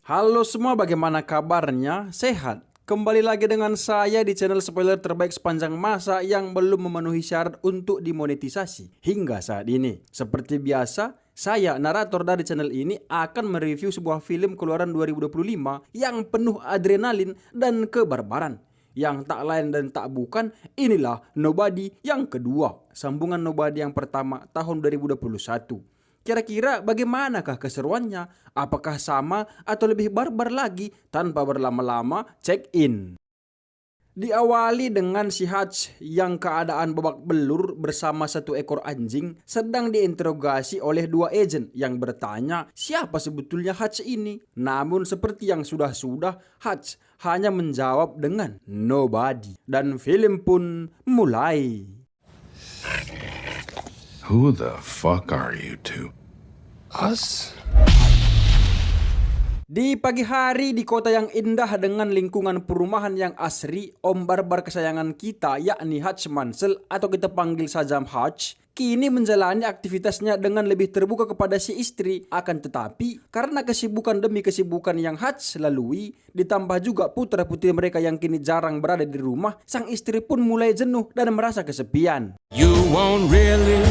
Halo semua, bagaimana kabarnya? Sehat? Kembali lagi dengan saya di channel spoiler terbaik sepanjang masa yang belum memenuhi syarat untuk dimonetisasi hingga saat ini. Seperti biasa, saya, narator dari channel ini, akan mereview sebuah film keluaran 2025 yang penuh adrenalin dan kebarbaran. Yang tak lain dan tak bukan, inilah Nobody yang kedua, sambungan Nobody yang pertama tahun 2021. Kira-kira bagaimanakah keseruannya? Apakah sama atau lebih barbar lagi? Tanpa berlama-lama, check in. Diawali dengan si Hutch yang keadaan babak belur bersama satu ekor anjing sedang diinterogasi oleh dua agen yang bertanya siapa sebetulnya Hutch ini. Namun seperti yang sudah-sudah, Hutch hanya menjawab dengan nobody. Dan film pun mulai. Who the fuck are you two? Us? Di pagi hari di kota yang indah dengan lingkungan perumahan yang asri, Om Barbar kesayangan kita yakni Hutch Mansell atau kita panggil saja Hutch, kini menjalani aktivitasnya dengan lebih terbuka kepada si istri. Akan tetapi karena kesibukan demi kesibukan yang Hutch lalui, ditambah juga putra-putri mereka yang kini jarang berada di rumah, sang istri pun mulai jenuh dan merasa kesepian. You won't really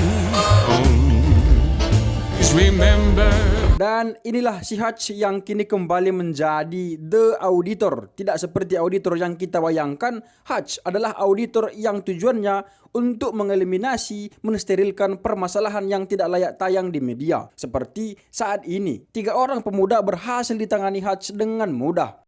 remember. Dan inilah si Hutch yang kini kembali menjadi The Auditor. Tidak seperti auditor yang kita bayangkan, Hutch adalah auditor yang tujuannya untuk mengeliminasi, mensterilkan permasalahan yang tidak layak tayang di media. Seperti saat ini, 3 orang pemuda berhasil ditangani Hutch dengan mudah.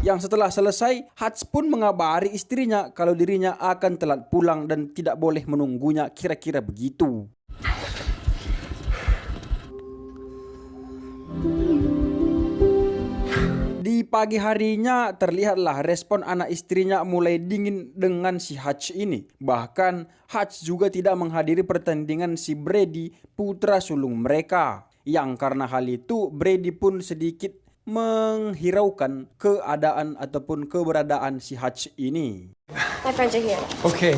Yang setelah selesai, Hutch pun mengabari istrinya kalau dirinya akan telat pulang dan tidak boleh menunggunya, kira-kira begitu. Di pagi harinya terlihatlah respon anak istrinya mulai dingin dengan si Hutch ini. Bahkan Hutch juga tidak menghadiri pertandingan si Brady, putra sulung mereka. Yang karena hal itu Brady pun sedikit menghiraukan keadaan ataupun keberadaan si Hutch ini. My friends are here. Okay,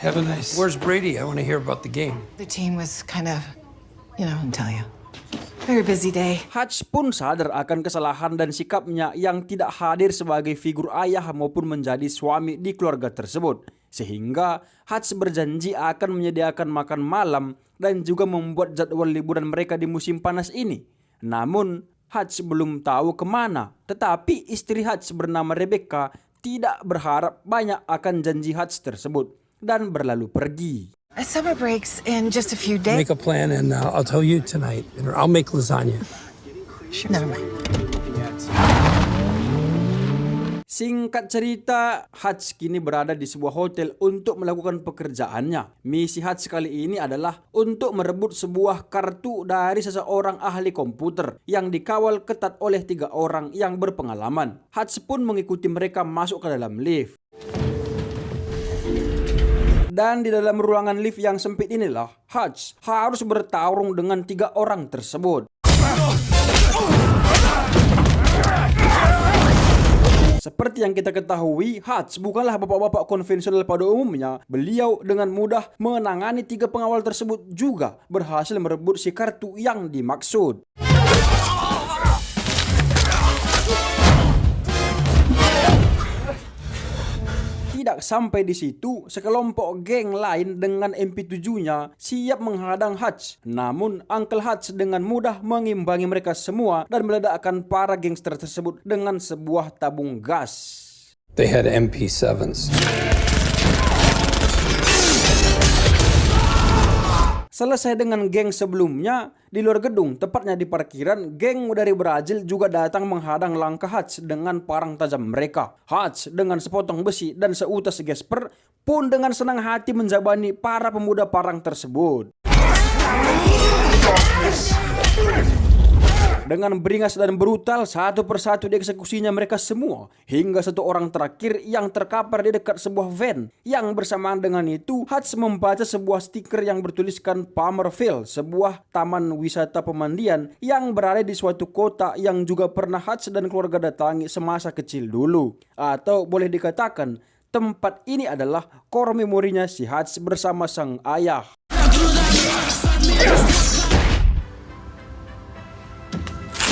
have a nice. Where's Brady? I want to hear about the game. The team was kind of, I'll tell you. Very busy day. Hutch pun sadar akan kesalahan dan sikapnya yang tidak hadir sebagai figur ayah maupun menjadi suami di keluarga tersebut. Sehingga Hutch berjanji akan menyediakan makan malam dan juga membuat jadwal liburan mereka di musim panas ini. Namun Hutch belum tahu kemana, tetapi istri Hutch bernama Rebecca tidak berharap banyak akan janji Hutch tersebut dan berlalu pergi. Summer breaks in just a few days. Make a plan and I'll tell you tonight. I'll make lasagna. Sure. Never mind. Singkat cerita, Hutch kini berada di sebuah hotel untuk melakukan pekerjaannya. Misi Hutch kali ini adalah untuk merebut sebuah kartu dari seseorang ahli komputer yang dikawal ketat oleh 3 orang yang berpengalaman. Hutch pun mengikuti mereka masuk ke dalam lift. Dan di dalam ruangan lift yang sempit inilah, Hutch harus bertarung dengan 3 orang tersebut. Seperti yang kita ketahui, Hutch bukanlah bapak-bapak konvensional pada umumnya. Beliau dengan mudah menangani 3 pengawal tersebut juga berhasil merebut si kartu yang dimaksud. Tidak sampai di situ, sekelompok geng lain dengan MP7-nya siap menghadang Hutch. Namun, Uncle Hutch dengan mudah mengimbangi mereka semua dan meledakkan para gangster tersebut dengan sebuah tabung gas. They had MP7s. Selesai dengan geng sebelumnya, di luar gedung, tepatnya di parkiran, geng dari Brazil juga datang menghadang langkah Hutch dengan parang tajam mereka. Hutch dengan sepotong besi dan seutas gesper pun dengan senang hati menjabani para pemuda parang tersebut. Dengan beringas dan brutal, satu persatu dieksekusinya mereka semua. Hingga 1 orang terakhir yang terkapar di dekat sebuah van. Yang bersamaan dengan itu, Hutch membaca sebuah stiker yang bertuliskan Palmerville, sebuah taman wisata pemandian yang berada di suatu kota yang juga pernah Hutch dan keluarga datangi semasa kecil dulu. Atau boleh dikatakan, Tempat ini adalah core memorinya si Hutch bersama sang ayah.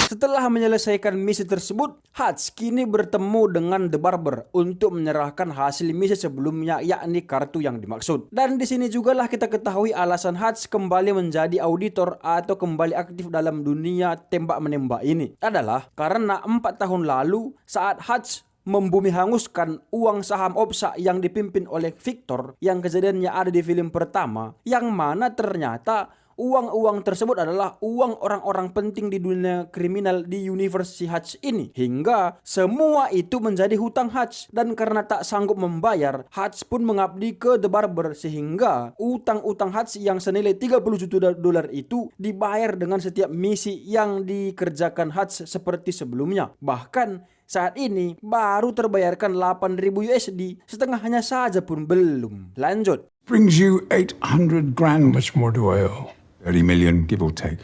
Setelah menyelesaikan misi tersebut, Hutch kini bertemu dengan The Barber untuk menyerahkan hasil misi sebelumnya, yakni kartu yang dimaksud. Dan di sini jugalah kita ketahui alasan Hutch kembali menjadi auditor atau kembali aktif dalam dunia tembak-menembak ini adalah karena 4 tahun lalu saat Hutch membumi hanguskan uang saham Opsa yang dipimpin oleh Victor yang kejadiannya ada di film pertama, yang mana ternyata uang-uang tersebut adalah uang orang-orang penting di dunia kriminal di universe si Hutch ini. Hingga semua itu menjadi hutang Hutch. Dan karena tak sanggup membayar, Hutch pun mengabdi ke The Barber. Sehingga utang-utang Hutch yang senilai 30 juta dolar itu dibayar dengan setiap misi yang dikerjakan Hutch seperti sebelumnya. Bahkan saat ini baru terbayarkan 8.000 USD, setengahnya saja pun belum. Lanjut. Brings you 800 grand. How much more do I owe? 30 million, give or take.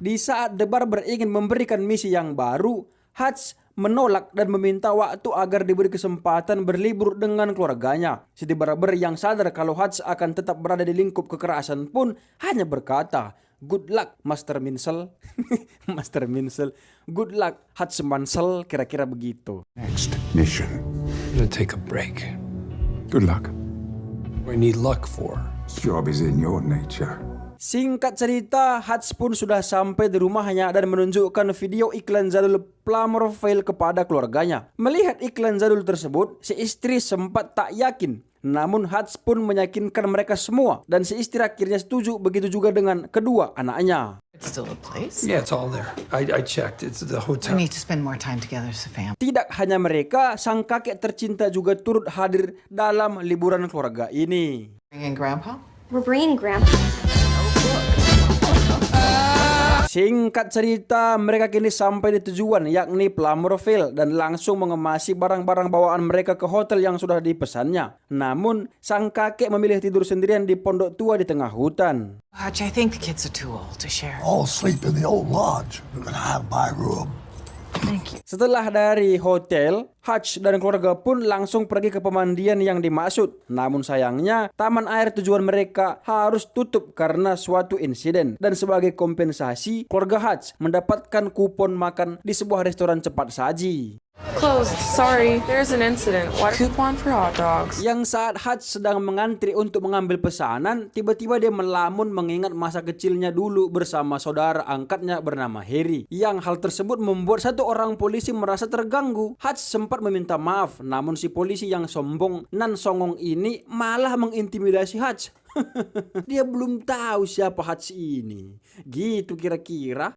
Di saat The Barber ingin memberikan misi yang baru, Hutch menolak dan meminta waktu agar diberi kesempatan berlibur dengan keluarganya. Si The Barber yang sadar kalau Hutch akan tetap berada di lingkup kekerasan pun hanya berkata, "Good luck, Master Minsel." Master Minsel. Good luck, Hutch Mansell, kira-kira begitu. Next mission. I'm gonna take a break. Good luck. What do I need luck for? This job is in your nature. Singkat cerita, Hutch pun sudah sampai di rumahnya dan menunjukkan video iklan jadul Plummerville kepada keluarganya. Melihat iklan jadul tersebut, si istri sempat tak yakin. Namun Hutch pun meyakinkan mereka semua dan si istri akhirnya setuju, begitu juga dengan kedua anaknya. It's still a place. Yeah, it's all there. I checked. It's the We hotel. need to spend more time together as a family. Tidak hanya mereka, sang kakek tercinta juga turut hadir dalam liburan keluarga ini. Bring in Grandpa? We're bringing Grandpa. Singkat cerita, mereka kini sampai di tujuan, yakni Plummerville, dan langsung mengemasi barang-barang bawaan mereka ke hotel yang sudah dipesannya. Namun, sang kakek memilih tidur sendirian di pondok tua di tengah hutan. Hutch, I think the kids are too old to share. All sleep in the old lodge. We're gonna have my room. Thank you. Setelah dari hotel, Hutch dan keluarga pun langsung pergi ke pemandian yang dimaksud. Namun sayangnya, taman air tujuan mereka harus tutup karena suatu insiden. Dan sebagai kompensasi, keluarga Hutch mendapatkan kupon makan di sebuah restoran cepat saji. Closed. Sorry. There's an incident. What coupon for hot dogs? Yang saat Hutch sedang mengantri untuk mengambil pesanan, tiba-tiba dia melamun mengingat masa kecilnya dulu bersama saudara angkatnya bernama Harry. Yang hal tersebut membuat satu orang polisi merasa terganggu. Hutch sempat meminta maaf, namun si polisi yang sombong nan songong ini malah mengintimidasi Hutch. Dia belum tahu siapa Hutch ini. Gitu kira-kira.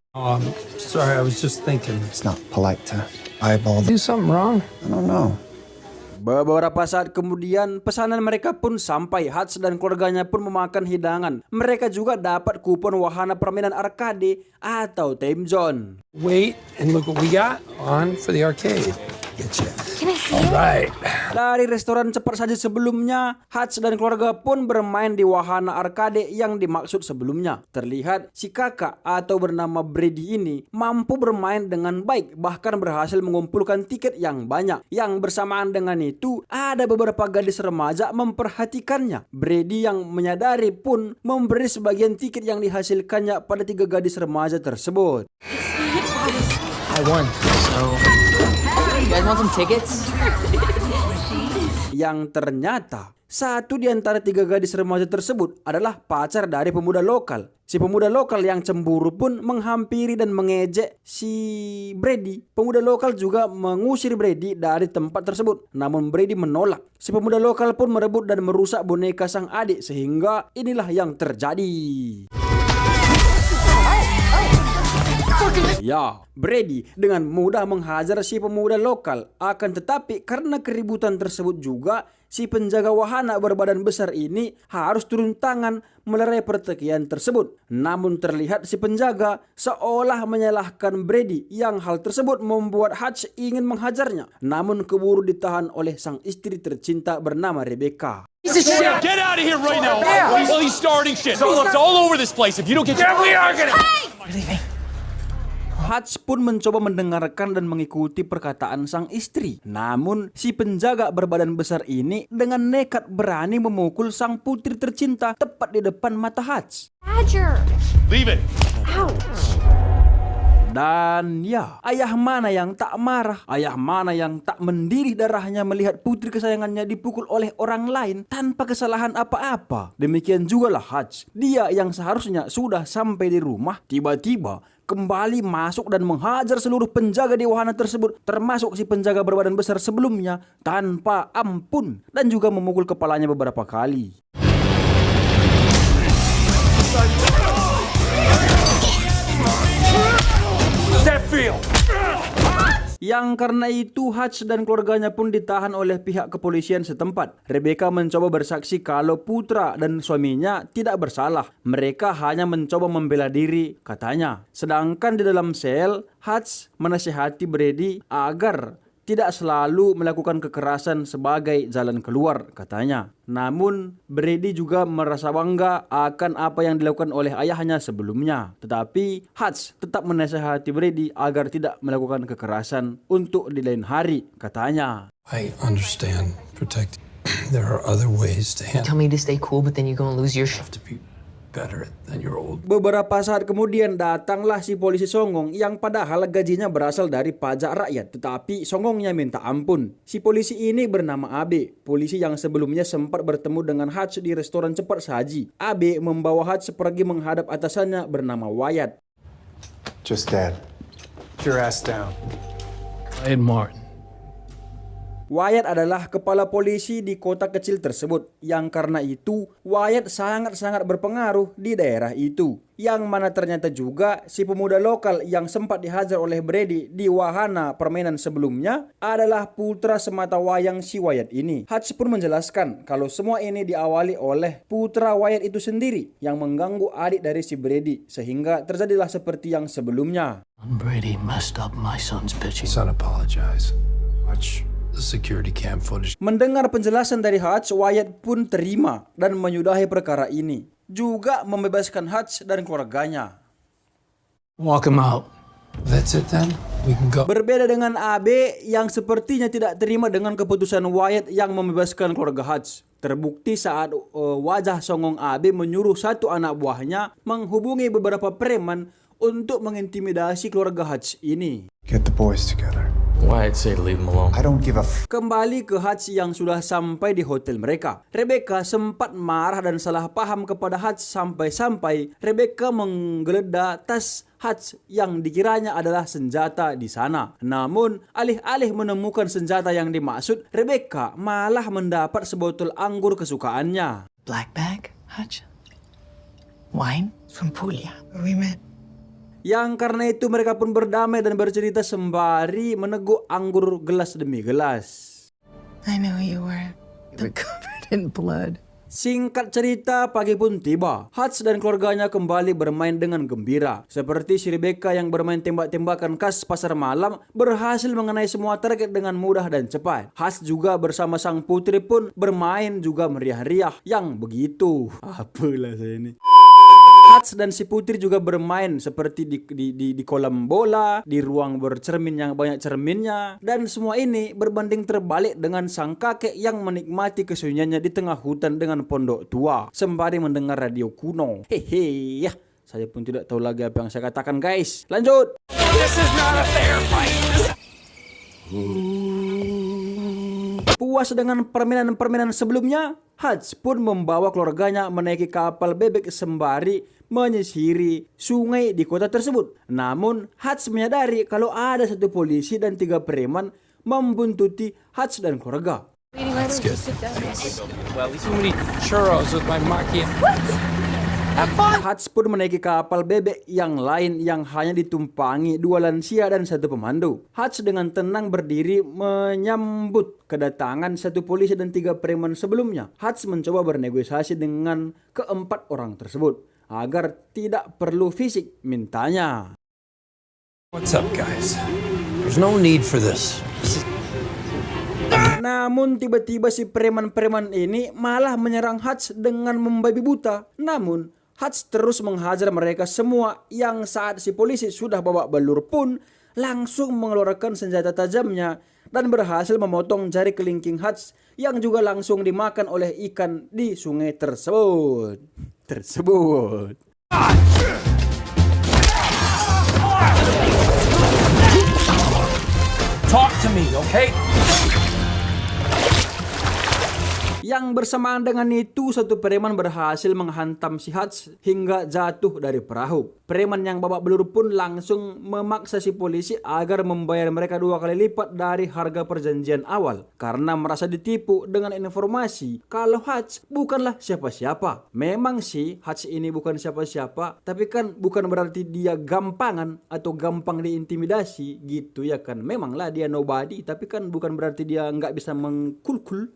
Sorry, I was just thinking. It's not polite to eyeball. Do something wrong? I don't know. Beberapa saat kemudian, pesanan mereka pun sampai. Hutch dan keluarganya pun memakan hidangan. Mereka juga dapat kupon wahana permainan arcade atau Time Zone. Wait and look what we got on for the arcade. Getcha. Can I see All it? right. Dari restoran cepat saji sebelumnya, Hutch dan keluarga pun bermain di wahana arcade yang dimaksud sebelumnya. Terlihat si kakak atau bernama Brady ini mampu bermain dengan baik, bahkan berhasil mengumpulkan tiket yang banyak. Yang bersamaan dengan itu, ada beberapa gadis remaja memperhatikannya. Brady yang menyadari pun memberi sebagian tiket yang dihasilkannya pada 3 gadis remaja tersebut. I won. So, you guys want some tickets? Yang ternyata satu di antara 3 gadis remaja tersebut adalah pacar dari pemuda lokal. Si pemuda lokal yang cemburu pun menghampiri dan mengejek si Brady. Pemuda lokal juga mengusir Brady dari tempat tersebut. Namun Brady menolak. Si pemuda lokal pun merebut dan merusak boneka sang adik, sehingga inilah yang terjadi. Ya, Brady dengan mudah menghajar si pemuda lokal. Akan tetapi karena keributan tersebut juga, si penjaga wahana berbadan besar ini harus turun tangan melerai pertikaian tersebut. Namun terlihat si penjaga seolah menyalahkan Brady, yang hal tersebut membuat Hutch ingin menghajarnya. Namun keburu ditahan oleh sang istri tercinta bernama Rebecca. Get out of here right now! Well, he's starting shit. So it's all over this place. If you don't get... Yeah, we are gonna. We're leaving. Hutch pun mencoba mendengarkan dan mengikuti perkataan sang istri. Namun si penjaga berbadan besar ini dengan nekat berani memukul sang putri tercinta tepat di depan mata Hutch. Badger! Leave it. Ouch! Dan ya, ayah mana yang tak marah? Ayah mana yang tak mendidih darahnya melihat putri kesayangannya dipukul oleh orang lain tanpa kesalahan apa-apa? Demikian jugalah Hutch. Dia yang seharusnya sudah sampai di rumah, tiba-tiba kembali masuk dan menghajar seluruh penjaga di wahana tersebut, termasuk si penjaga berbadan besar sebelumnya, tanpa ampun, dan juga memukul kepalanya beberapa kali. Yang karena itu Hutch dan keluarganya pun ditahan oleh pihak kepolisian setempat. Rebecca mencoba bersaksi kalau putra dan suaminya tidak bersalah. Mereka hanya mencoba membela diri, katanya. Sedangkan di dalam sel, Hutch menasihati Brady agar tidak selalu melakukan kekerasan sebagai jalan keluar, katanya. Namun, Brady juga merasa bangga akan apa yang dilakukan oleh ayahnya sebelumnya. Tetapi, Hutch tetap menasihati Brady agar tidak melakukan kekerasan untuk di lain hari, katanya. I understand. Protect. There are other ways to handle. Tell me to stay cool, but then you're gonna lose your shit. To be better than your old. Beberapa saat kemudian datanglah si polisi songong yang padahal gajinya berasal dari pajak rakyat, tetapi songongnya minta ampun. Si polisi ini bernama Abe, polisi yang sebelumnya sempat bertemu dengan Hutch di restoran cepat saji. Abe membawa Hutch pergi menghadap atasannya bernama Wyatt. Just Dad. Put your ass down. Ed Martin. Wyatt adalah kepala polisi di kota kecil tersebut, yang karena itu Wyatt sangat-sangat berpengaruh di daerah itu. Yang mana ternyata juga si pemuda lokal yang sempat dihajar oleh Brady di wahana permainan sebelumnya adalah putra sematawayang si Wyatt ini. Hutch pun menjelaskan kalau semua ini diawali oleh putra Wyatt itu sendiri yang mengganggu adik dari si Brady, sehingga terjadilah seperti yang sebelumnya. Brady messed up my son's pitching. Son apologize. Watch the security cam footage. Mendengar penjelasan dari Hutch, Wyatt pun terima dan menyudahi perkara ini. Juga membebaskan Hutch dan keluarganya. Walk him out. That's it then? We can go. Berbeda dengan Abe yang sepertinya tidak terima dengan keputusan Wyatt yang membebaskan keluarga Hutch. Terbukti saat wajah songong Abe menyuruh satu anak buahnya menghubungi beberapa preman untuk mengintimidasi keluarga Hutch ini. Get the boys together. Wyatt said leave him alone. I don't give a Kembali ke Hutch yang sudah sampai di hotel mereka. Rebecca sempat marah dan salah paham kepada Hutch sampai-sampai Rebecca menggeledah tas Hutch yang dikiranya adalah senjata di sana. Namun, alih-alih menemukan senjata yang dimaksud, Rebecca malah mendapat sebotol anggur kesukaannya. Black bag, Hutch? Wine? From Puglia, where we met. Yang karena itu mereka pun berdamai dan bercerita sembari meneguk anggur gelas demi gelas. I know you were covered in blood. Singkat cerita, pagi pun tiba. Hutch dan keluarganya kembali bermain dengan gembira. Seperti si Rebecca yang bermain tembak-tembakan khas pasar malam berhasil mengenai semua target dengan mudah dan cepat. Hutch juga bersama sang putri pun bermain juga meriah-riah. Yang begitu. Apalah saya ini. Hutch dan si putri juga bermain seperti di kolam bola, di ruang bercermin yang banyak cerminnya, dan semua ini berbanding terbalik dengan sang kakek yang menikmati kesunyiannya di tengah hutan dengan pondok tua sembari mendengar radio kuno. Hehe, ya, saya pun tidak tahu lagi apa yang saya katakan, guys. Lanjut. This is not a fair fight. Puas dengan permainan-permainan sebelumnya, Hutch pun membawa keluarganya menaiki kapal bebek sembari menyisiri sungai di kota tersebut. Namun, Hutch menyadari kalau ada satu polisi dan 3 preman membuntuti Hutch dan keluarga. That's good. Well, at least too many churros with my macchiato. Hutch pun menaiki kapal bebek yang lain yang hanya ditumpangi 2 lansia dan 1 pemandu. Hutch dengan tenang berdiri menyambut kedatangan 1 polisi dan 3 preman sebelumnya. Hutch mencoba bernegosiasi dengan ke-4 orang tersebut agar tidak perlu fisik, mintanya. What's up, guys? There's no need for this. Namun tiba-tiba si preman-preman ini malah menyerang Hutch dengan membabi buta. Namun Hutch terus menghajar mereka semua yang saat si polisi sudah babak belur pun langsung mengeluarkan senjata tajamnya dan berhasil memotong jari kelingking Hutch yang juga langsung dimakan oleh ikan di sungai tersebut. Talk to me, okay? Yang bersamaan dengan itu, satu preman berhasil menghantam si Hutch hingga jatuh dari perahu. Preman yang babak belur pun langsung memaksa si polisi agar membayar mereka 2 kali lipat dari harga perjanjian awal karena merasa ditipu dengan informasi kalau Hutch bukanlah siapa-siapa. Memang sih Hutch ini bukan siapa-siapa, tapi kan bukan berarti dia gampangan atau gampang diintimidasi gitu ya kan. Memanglah dia nobody, tapi kan bukan berarti dia nggak bisa mengkulkul.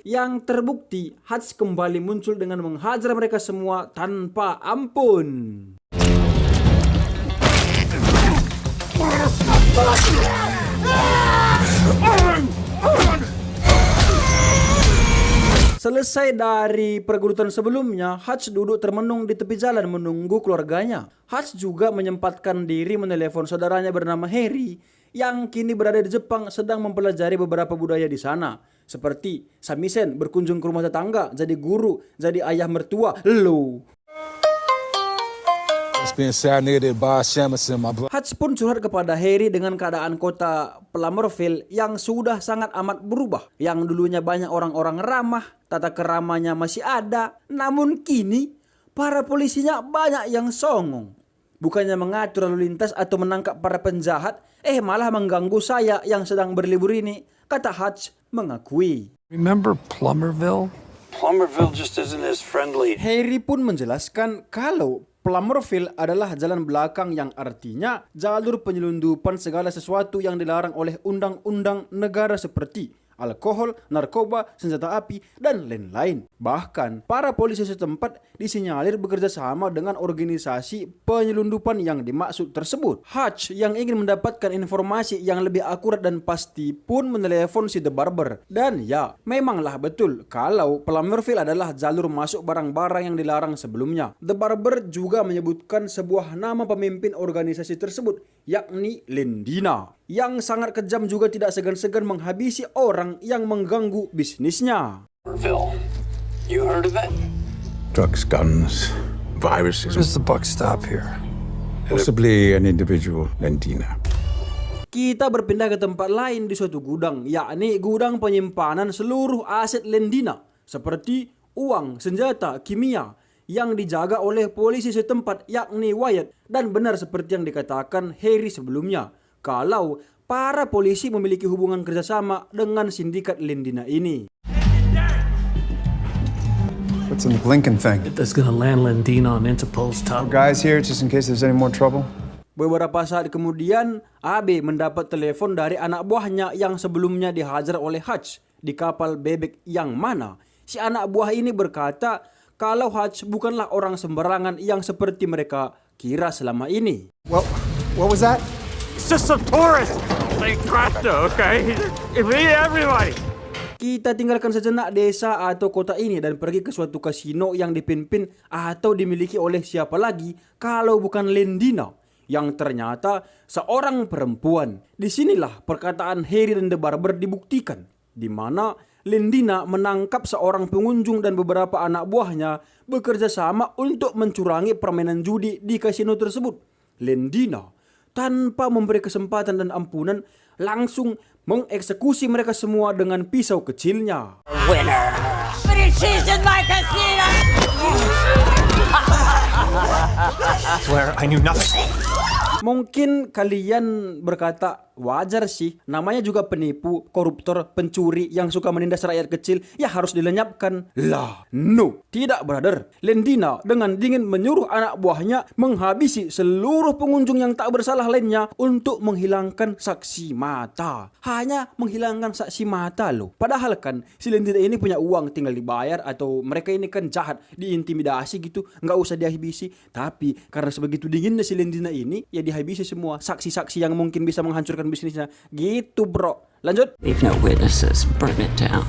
Yang terbukti Hutch kembali muncul dengan menghajar mereka semua tanpa ampun. Selesai dari pergelutan sebelumnya, Hutch duduk termenung di tepi jalan menunggu keluarganya. Hutch juga menyempatkan diri menelepon saudaranya bernama Harry yang kini berada di Jepang sedang mempelajari beberapa budaya di sana. Seperti samisen berkunjung ke rumah tetangga, jadi guru, jadi ayah mertua. Hutch pun curhat kepada Harry dengan keadaan kota Plummerville yang sudah sangat amat berubah. Yang dulunya banyak orang-orang ramah, tata keramanya masih ada, namun kini para polisinya banyak yang songong. Bukannya mengatur lalu lintas atau menangkap para penjahat, malah mengganggu saya yang sedang berlibur ini, kata Hutch mengakui. Remember Plummerville? Plummerville just isn't as friendly. Harry pun menjelaskan kalau Plummerville adalah jalan belakang yang artinya jalur penyelundupan segala sesuatu yang dilarang oleh undang-undang negara seperti alkohol, narkoba, senjata api, dan lain-lain. Bahkan, para polisi setempat disinyalir bekerja sama dengan organisasi penyelundupan yang dimaksud tersebut. Hutch yang ingin mendapatkan informasi yang lebih akurat dan pasti pun menelepon si The Barber. Dan ya, memanglah betul kalau Plummerville adalah jalur masuk barang-barang yang dilarang sebelumnya. The Barber juga menyebutkan sebuah nama pemimpin organisasi tersebut, yakni Lendina, yang sangat kejam juga tidak segan-segan menghabisi orang yang mengganggu bisnisnya. You heard of it? Drugs, guns, viruses. Where does the buck stop here? Possibly an individual, Lendina. Kita berpindah ke tempat lain di suatu gudang, yakni gudang penyimpanan seluruh aset Lendina, seperti uang, senjata, kimia, yang dijaga oleh polisi setempat, yakni Wyatt. Dan benar seperti yang dikatakan Harry sebelumnya, kalau para polisi memiliki hubungan kerjasama dengan sindikat Lendina ini. What's in the blinking thing? That's gonna land Lendina on Interpol's top. Guys here just in case there's any more trouble. Beberapa saat kemudian, AB mendapat telepon dari anak buahnya yang sebelumnya dihajar oleh Hutch di kapal bebek, yang mana si anak buah ini berkata kalau Hutch bukanlah orang sembarangan yang seperti mereka kira selama ini. Well, what was that? It's just some tourists. They crashed her, okay? It beat everybody. Kita tinggalkan sejenak desa atau kota ini dan pergi ke suatu kasino yang dipimpin atau dimiliki oleh siapa lagi kalau bukan Lendina, yang ternyata seorang perempuan. Disinilah perkataan Harry dan The Barber dibuktikan, di mana Lendina menangkap seorang pengunjung dan beberapa anak buahnya bekerja sama untuk mencurangi permainan judi di kasino tersebut. Lendina, tanpa memberi kesempatan dan ampunan, langsung mengeksekusi mereka semua dengan pisau kecilnya. Winner. But she's in my casino. Claire, I knew nothing. Mungkin kalian berkata, wajar sih, namanya juga penipu, koruptor, pencuri yang suka menindas rakyat kecil, ya harus dilenyapkan. Lah, no, tidak brother. Lendina dengan dingin menyuruh anak buahnya menghabisi seluruh pengunjung yang tak bersalah lainnya untuk menghilangkan saksi mata. Hanya menghilangkan saksi mata loh. Padahal kan si Lendina ini punya uang, tinggal dibayar, atau mereka ini kan jahat, diintimidasi gitu, nggak usah dihabisi. Tapi karena sebegitu dinginnya si Lendina ini, ya dihabisi semua saksi-saksi yang mungkin bisa menghancurkan bisnisnya. Gitu bro. Lanjut. Leave no witnesses, burn it down.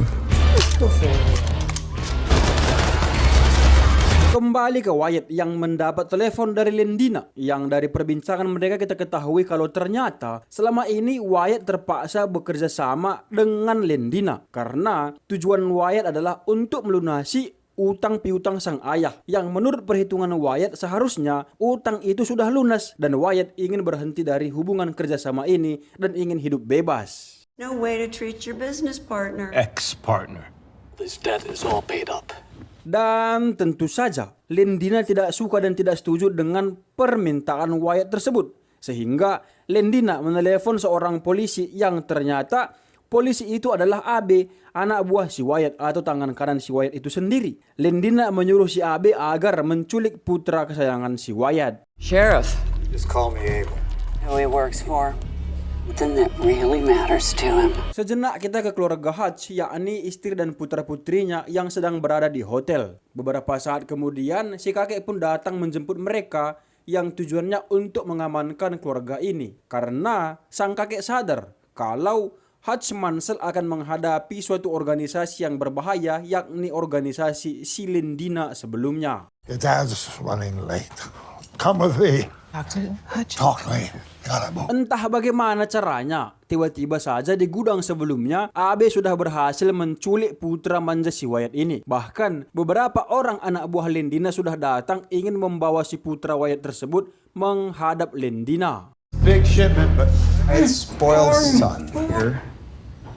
Kembali ke Wyatt yang mendapat telepon dari Lendina, yang dari perbincangan mereka kita ketahui kalau ternyata selama ini Wyatt terpaksa bekerja sama dengan Lendina karena tujuan Wyatt adalah untuk melunasi utang piutang sang ayah, yang menurut perhitungan Wyatt seharusnya utang itu sudah lunas dan Wyatt ingin berhenti dari hubungan kerjasama ini dan ingin hidup bebas. No way to treat your business partner. Ex-partner. This debt is all paid up. Dan tentu saja Lendina tidak suka dan tidak setuju dengan permintaan Wyatt tersebut, sehingga Lendina menelepon seorang polisi yang ternyata polisi itu adalah Abe, anak buah si Wyatt atau tangan kanan si Wyatt itu sendiri. Lendina menyuruh si Abe agar menculik putra kesayangan si Wyatt. Sheriff. Just call me Abel. Who he works for. Then that really matters to him. Sejenak kita ke keluarga Hutch, yakni istri dan putra-putrinya yang sedang berada di hotel. Beberapa saat kemudian, si kakek pun datang menjemput mereka yang tujuannya untuk mengamankan keluarga ini. Karena sang kakek sadar kalau Hutch Mansell akan menghadapi suatu organisasi yang berbahaya, yakni organisasi si Lendina sebelumnya. Your dad's running late. Come with me. Talk to Hutch. Talk to me. Gotta move. Entah bagaimana caranya, tiba-tiba saja di gudang sebelumnya, Abe sudah berhasil menculik putra manja si Wyatt ini. Bahkan, beberapa orang anak buah Lendina sudah datang ingin membawa si putra Wyatt tersebut menghadap Lendina. Big shipment, but it's spoiled son. Here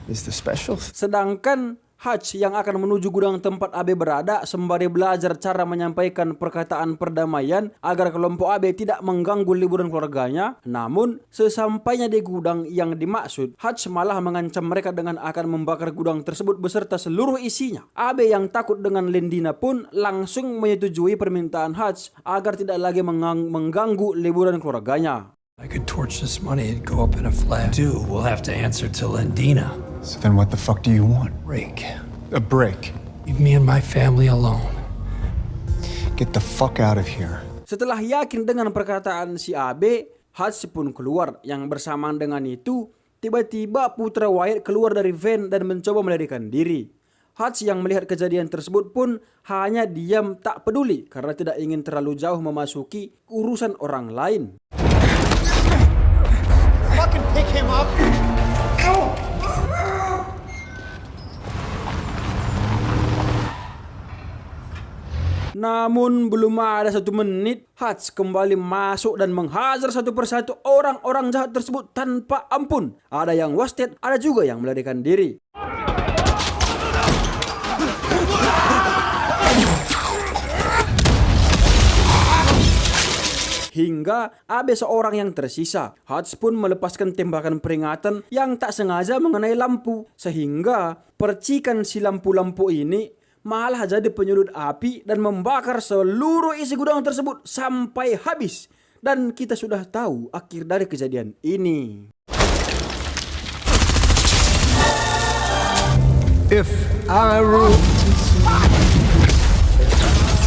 is the special. Sedangkan Hutch yang akan menuju gudang tempat Abe berada sembari belajar cara menyampaikan perkataan perdamaian agar kelompok Abe tidak mengganggu liburan keluarganya. Namun, sesampainya di gudang yang dimaksud, Hutch malah mengancam mereka dengan akan membakar gudang tersebut beserta seluruh isinya. Abe yang takut dengan Lendina pun langsung menyetujui permintaan Hutch agar tidak lagi mengganggu liburan keluarganya. I could torch this money and go up in a flash. We'll have to answer to Lendina. So then what the fuck do you want? Break. A break. Leave me and my family alone. Get the fuck out of here. Setelah yakin dengan perkataan si Abe, Hutch pun keluar. Yang bersamaan dengan itu, tiba-tiba putra Wyatt keluar dari van dan mencoba melarikan diri. Hutch yang melihat kejadian tersebut pun hanya diam tak peduli karena tidak ingin terlalu jauh memasuki urusan orang lain. Fucking pick him up. Namun belum ada 1 menit, Hutch kembali masuk dan menghajar satu persatu orang-orang jahat tersebut tanpa ampun. Ada yang wasted, ada juga yang melarikan diri. Hingga Abe seorang yang tersisa. Hutch pun melepaskan tembakan peringatan yang tak sengaja mengenai lampu. Sehingga percikan si lampu-lampu ini malah jadi penyulut api dan membakar seluruh isi gudang tersebut sampai habis. Dan kita sudah tahu akhir dari kejadian ini. If I rule.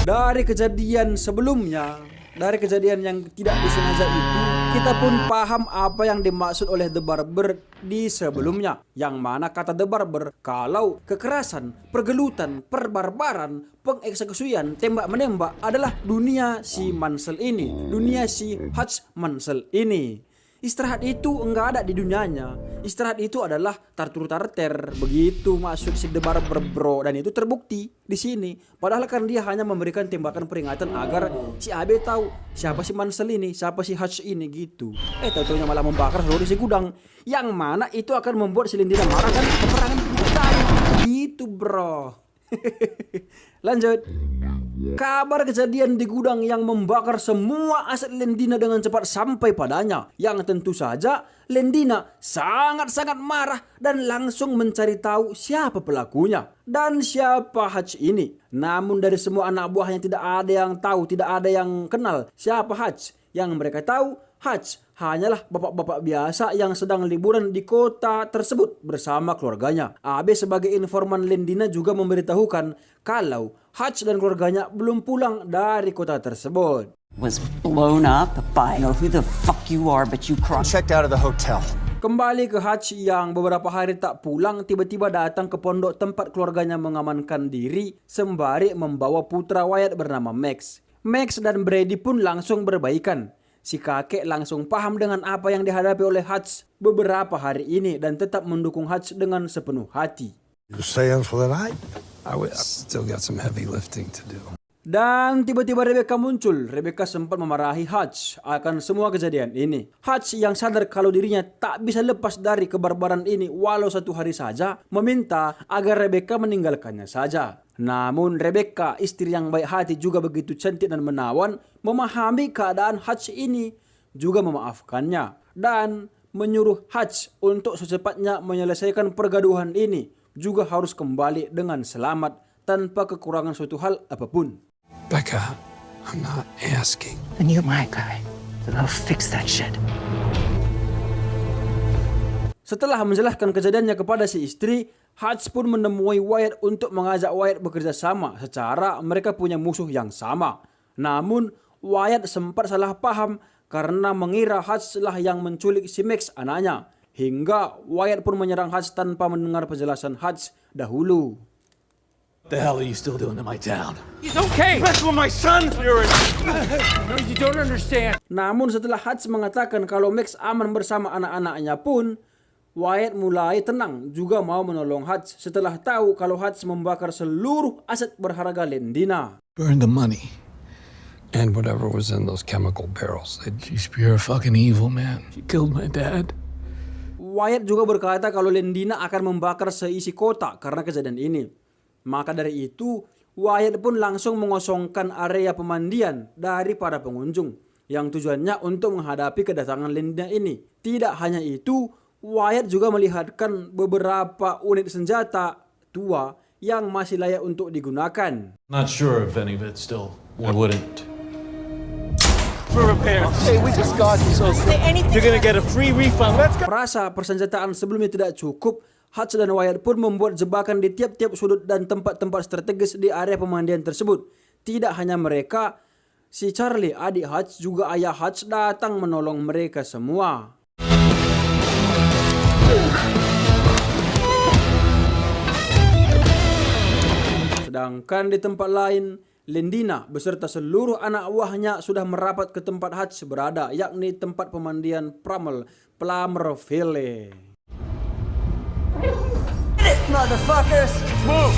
Dari kejadian sebelumnya, dari kejadian yang tidak disengaja itu, kita pun paham apa yang dimaksud oleh The Barber di sebelumnya. Yang mana kata The Barber, kalau kekerasan, pergelutan, perbarbaran, pengeksekusian, tembak-menembak adalah dunia si Mansell ini. Dunia si Hutch Mansell ini. Istirahat itu enggak ada di dunianya. Istirahat itu adalah tartur-tarter. Begitu maksud si The Barber bro. Dan itu terbukti di sini. Padahal kan dia hanya memberikan tembakan peringatan agar si Abe tahu siapa si Mansell ini, siapa si Hutch ini gitu. Tahu-taunya malah membakar seluruh isi gudang. Yang mana itu akan membuat si Lendina marah kan peperangan gitu bro. Lanjut. Kabar kejadian di gudang yang membakar semua aset Lendina dengan cepat sampai padanya. Yang tentu saja Lendina sangat-sangat marah dan langsung mencari tahu siapa pelakunya dan siapa Hutch ini. Namun dari semua anak buahnya tidak ada yang tahu, tidak ada yang kenal siapa Hutch. Yang mereka tahu Hutch hanyalah bapak-bapak biasa yang sedang liburan di kota tersebut bersama keluarganya. Abe sebagai informan Lendina juga memberitahukan kalau Hutch dan keluarganya belum pulang dari kota tersebut. Was blown up by, I know who the fuck you are, but you crossed. Checked out of the hotel. Kembali ke Hutch yang beberapa hari tak pulang, tiba-tiba datang ke pondok tempat keluarganya mengamankan diri sembari membawa putra Wyatt bernama Max. Max dan Brady pun langsung berbaikan. Si kakek langsung paham dengan apa yang dihadapi oleh Hutch beberapa hari ini dan tetap mendukung Hutch dengan sepenuh hati. You staying for the night? I still got some heavy lifting to do. Dan tiba-tiba Rebecca muncul. Rebecca sempat memarahi Hutch akan semua kejadian ini. Hutch yang sadar kalau dirinya tak bisa lepas dari kebarbaran ini walau satu hari saja, meminta agar Rebecca meninggalkannya saja. Namun Rebecca, istri yang baik hati juga begitu cantik dan menawan, memahami keadaan Hutch ini, juga memaafkannya dan menyuruh Hutch untuk secepatnya menyelesaikan pergaduhan ini, juga harus kembali dengan selamat tanpa kekurangan suatu hal apapun. Becca, I'm not asking. Then you're my guy. Then I'll fix that shit. Setelah menjelaskan kejadiannya kepada si istri, Hutch pun menemui Wyatt untuk mengajak Wyatt bekerja sama secara mereka punya musuh yang sama. Namun Wyatt sempat salah paham karena mengira Hutch lah yang menculik si Max anaknya. Hingga Wyatt pun menyerang Hutch tanpa mendengar penjelasan Hutch dahulu. What the hell are you still doing in my town? He's okay. That's what my son. No, you don't understand. Namun setelah Hutch mengatakan kalau Max aman bersama anak-anaknya pun, Wyatt mulai tenang juga mau menolong Hutch setelah tahu kalau Hutch membakar seluruh aset berharga Lendina. Burn the money. And whatever was in those chemical barrels. She's pure fucking evil, man. She killed my dad. Wyatt juga berkata kalau Lendina akan membakar seisi kota karena kejadian ini. Maka dari itu, Wyatt pun langsung mengosongkan area pemandian dari para pengunjung yang tujuannya untuk menghadapi kedatangan Lendina ini. Tidak hanya itu, Wyatt juga melihatkan beberapa unit senjata tua yang masih layak untuk digunakan. Not sure if any of it still. I wouldn't. For repairs. Hey, we just got you. So you're gonna get a free refund. Let's go. Merasa persenjataan sebelumnya tidak cukup, Hutch dan Wyatt pun membuat jebakan di tiap-tiap sudut dan tempat-tempat strategis di area pemandian tersebut. Tidak hanya mereka, si Charlie, adik Hutch, juga ayah Hutch datang menolong mereka semua. Sedangkan di tempat lain, Lendina beserta seluruh anak buahnya sudah merapat ke tempat Hutch berada, yakni tempat pemandian Plummerville. Motherfuckers! Move.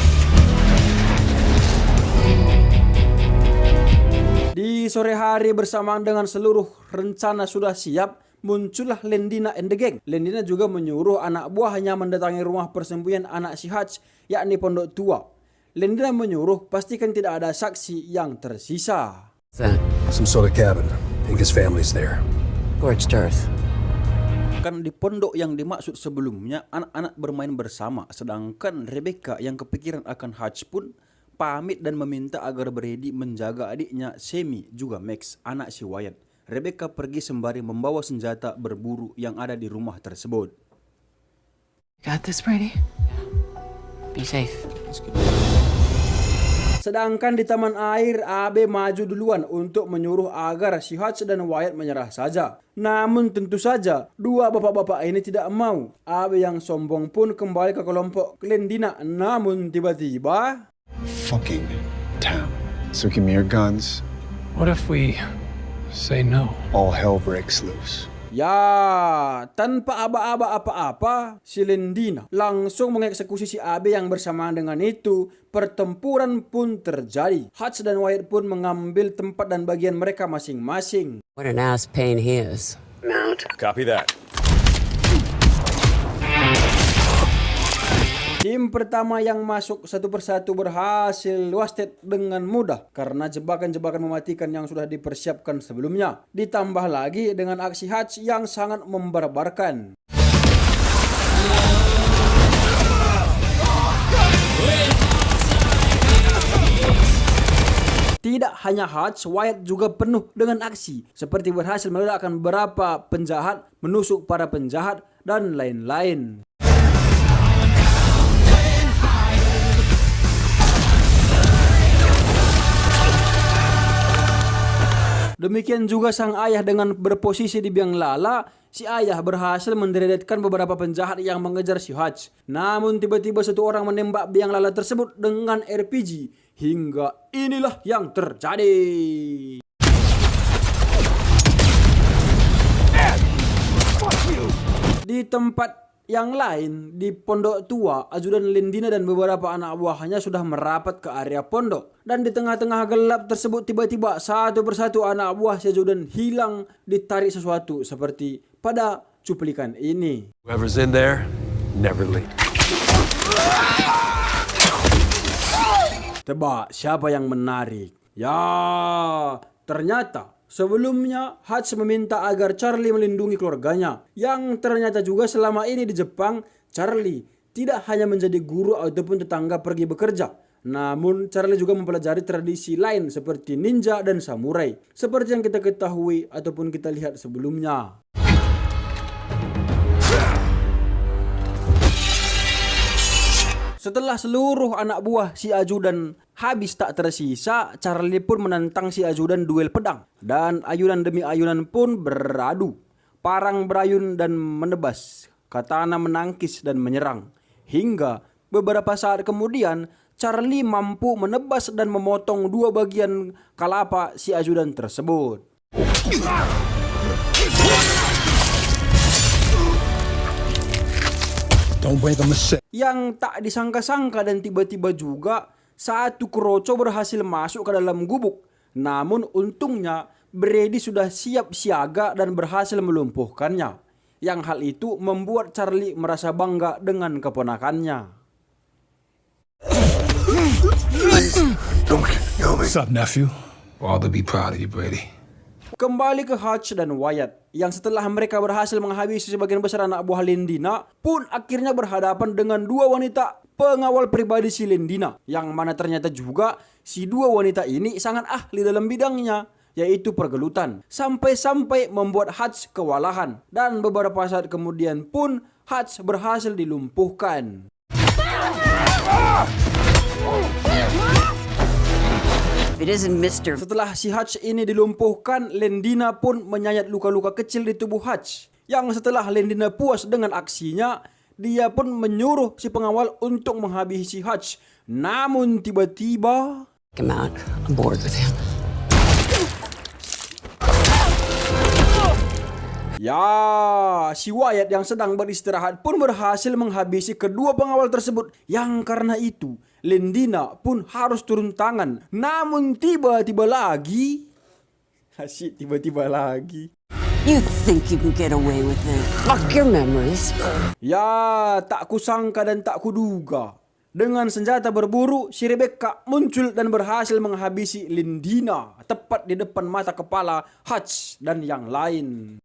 Di sore hari bersamaan dengan seluruh rencana sudah siap, muncullah Lendina and the gang. Lendina juga menyuruh anak buahnya mendatangi rumah persembunyian anak si Hutch, yakni Pondok Tua. Lendina menyuruh pastikan tidak ada saksi yang tersisa. Some sort of cabin. Think his family's there. Scorched earth. Kan di pondok yang dimaksud sebelumnya anak-anak bermain bersama, sedangkan Rebecca yang kepikiran akan Hutch pun pamit dan meminta agar Brady menjaga adiknya Sammy juga Max, anak si Wyatt. Rebecca pergi sembari membawa senjata berburu yang ada di rumah tersebut. Got this, Brady? Be safe. Sedangkan di taman air, Abe maju duluan untuk menyuruh agar si Hutch dan Wyatt menyerah saja. Namun tentu saja, dua bapak-bapak ini tidak mau. Abe yang sombong pun kembali ke kelompok Lendina. Namun tiba-tiba... Fucking town. So give me your guns. What if we say no? All hell breaks loose. Ya, tanpa aba-aba apa-apa, si Lendina langsung mengeksekusi si Abe yang bersamaan dengan itu. Pertempuran pun terjadi. Hutch dan Wyatt pun mengambil tempat dan bagian mereka masing-masing. What an ass pain he is. Mount. Copy that. Tim pertama yang masuk satu persatu berhasil wasted dengan mudah karena jebakan-jebakan mematikan yang sudah dipersiapkan sebelumnya. Ditambah lagi dengan aksi Hutch yang sangat membarbarkan. Tidak hanya Hutch, Wyatt juga penuh dengan aksi, seperti berhasil meledakkan beberapa penjahat, menusuk para penjahat, dan lain-lain. Demikian juga sang ayah dengan berposisi di biang lala. Si ayah berhasil menderedetkan beberapa penjahat yang mengejar si Hutch. Namun tiba-tiba satu orang menembak biang lala tersebut dengan RPG. Hingga inilah yang terjadi. Di tempat yang lain, di pondok tua, ajudan Lendina dan beberapa anak buahnya sudah merapat ke area pondok. Dan di tengah-tengah gelap tersebut tiba-tiba satu persatu anak buah si ajudan hilang ditarik sesuatu seperti pada cuplikan ini. Whoever's in there, never leave. Tebak siapa yang menarik? Ya, ternyata sebelumnya Hutch meminta agar Charlie melindungi keluarganya. Yang ternyata juga selama ini di Jepang, Charlie tidak hanya menjadi guru ataupun tetangga pergi bekerja. Namun Charlie juga mempelajari tradisi lain seperti ninja dan samurai. Seperti yang kita ketahui ataupun kita lihat sebelumnya. Setelah seluruh anak buah si ajudan habis tak tersisa, Charlie pun menantang si ajudan duel pedang. Dan ayunan demi ayunan pun beradu. Parang berayun dan menebas, katana menangkis dan menyerang. Hingga beberapa saat kemudian, Charlie mampu menebas dan memotong dua bagian kelapa si ajudan tersebut. Yang tak disangka-sangka dan tiba-tiba juga satu keroco berhasil masuk ke dalam gubuk. Namun untungnya Brady sudah siap siaga dan berhasil melumpuhkannya. Yang hal itu membuat Charlie merasa bangga dengan keponakannya. What's up, nephew? All to be proud of you, Brady. Kembali ke Hutch dan Wyatt, yang setelah mereka berhasil menghabisi sebagian besar anak buah Lendina, pun akhirnya berhadapan dengan dua wanita pengawal pribadi si Lendina, yang mana ternyata juga si dua wanita ini sangat ahli dalam bidangnya, yaitu pergelutan, sampai-sampai membuat Hutch kewalahan, dan beberapa saat kemudian pun Hutch berhasil dilumpuhkan. Setelah si Hutch ini dilumpuhkan, Lendina pun menyayat luka-luka kecil di tubuh Hutch. Yang setelah Lendina puas dengan aksinya, dia pun menyuruh si pengawal untuk menghabisi si Hutch. Namun tiba-tiba... Ya, si Wyatt yang sedang beristirahat pun berhasil menghabisi kedua pengawal tersebut. Yang karena itu, Lendina pun harus turun tangan. Namun tiba-tiba lagi... Asyik tiba-tiba lagi. You think you can get away with it? Fuck your memories. Ya, tak kusangka dan tak kuduga. Dengan senjata berburu, si Rebecca muncul dan berhasil menghabisi Lendina tepat di depan mata kepala Hutch dan yang lain.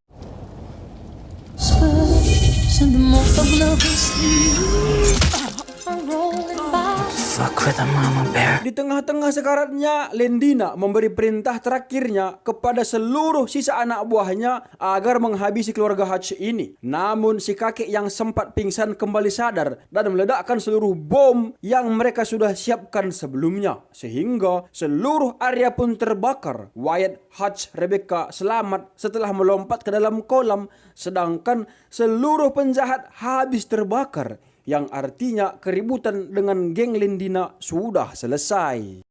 Di tengah-tengah sekaratnya, Lendina memberi perintah terakhirnya kepada seluruh sisa anak buahnya agar menghabisi keluarga Hutch ini. Namun si kakek yang sempat pingsan kembali sadar dan meledakkan seluruh bom yang mereka sudah siapkan sebelumnya. Sehingga seluruh area pun terbakar. Wyatt, Hutch, Rebecca selamat setelah melompat ke dalam kolam, sedangkan seluruh penjahat habis terbakar. Yang artinya keributan dengan geng Lendina sudah selesai.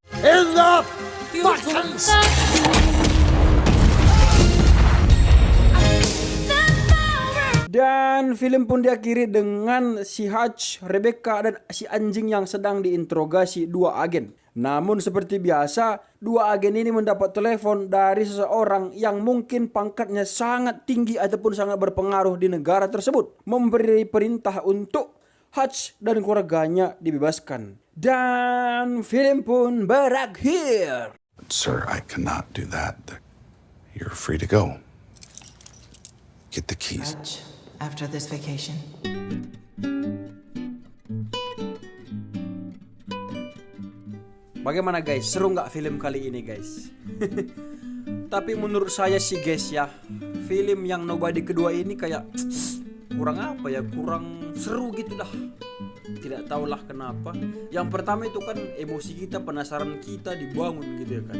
Dan film pun diakhiri dengan si Hutch, Rebecca, dan si anjing yang sedang diinterogasi dua agen. Namun seperti biasa, dua agen ini mendapat telepon dari seseorang yang mungkin pangkatnya sangat tinggi ataupun sangat berpengaruh di negara tersebut, memberi perintah untuk Hutch dan keluarganya dibebaskan. Dan film pun berakhir. Sir, I cannot do that. You're free to go. Get the keys. Hutch, after this vacation. Bagaimana guys? Seru nggak film kali ini guys? Tapi menurut saya sih guys ya, film yang Nobody kedua ini kayak kurang apa ya, kurang seru gitu dah. Tidak tahulah kenapa. Yang pertama itu kan emosi kita, penasaran kita dibangun gitu ya kan.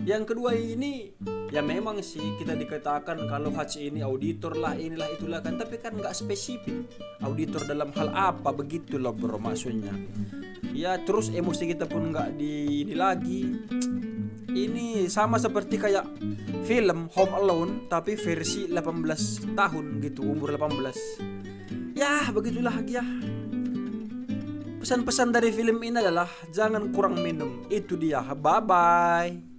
Yang kedua ini, ya memang sih kita dikatakan kalau HC ini auditor lah, inilah itulah kan, tapi kan nggak spesifik. Auditor dalam hal apa, begitulah bro maksudnya. Ya terus emosi kita pun nggak di ini lagi. Ini sama seperti kayak film Home Alone tapi versi 18 tahun gitu, umur 18. Ya begitulah ya. Pesan-pesan dari film ini adalah jangan kurang minum. Itu dia. Bye bye.